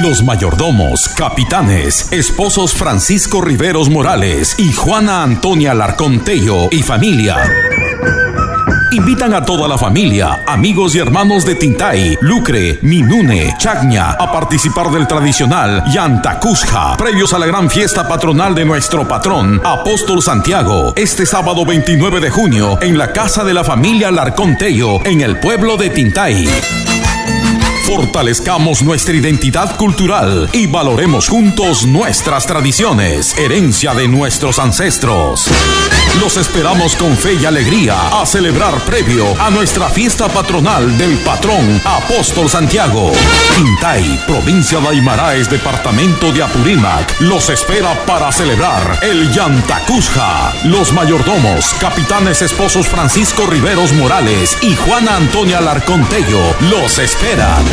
Los mayordomos, capitanes, esposos Francisco Riveros Morales y Juana Antonia Alarcón Tello y familia invitan a toda la familia, amigos y hermanos de Tintay, Lucre, Minune, Chacña a participar del tradicional Yantacusca, previos a la gran fiesta patronal de nuestro patrón, Apóstol Santiago, este sábado 29 de junio en la casa de la familia Alarcón Tello en el pueblo de Tintay. Fortalezcamos nuestra identidad cultural y valoremos juntos nuestras tradiciones, herencia de nuestros ancestros. Los esperamos con fe y alegría a celebrar previo a nuestra fiesta patronal del patrón Apóstol Santiago. Tintay, provincia de Aymaraes, departamento de Apurímac, los espera para celebrar el Yantacusca. Los mayordomos, capitanes esposos Francisco Riveros Morales y Juana Antonia Alarcón Tello los esperan.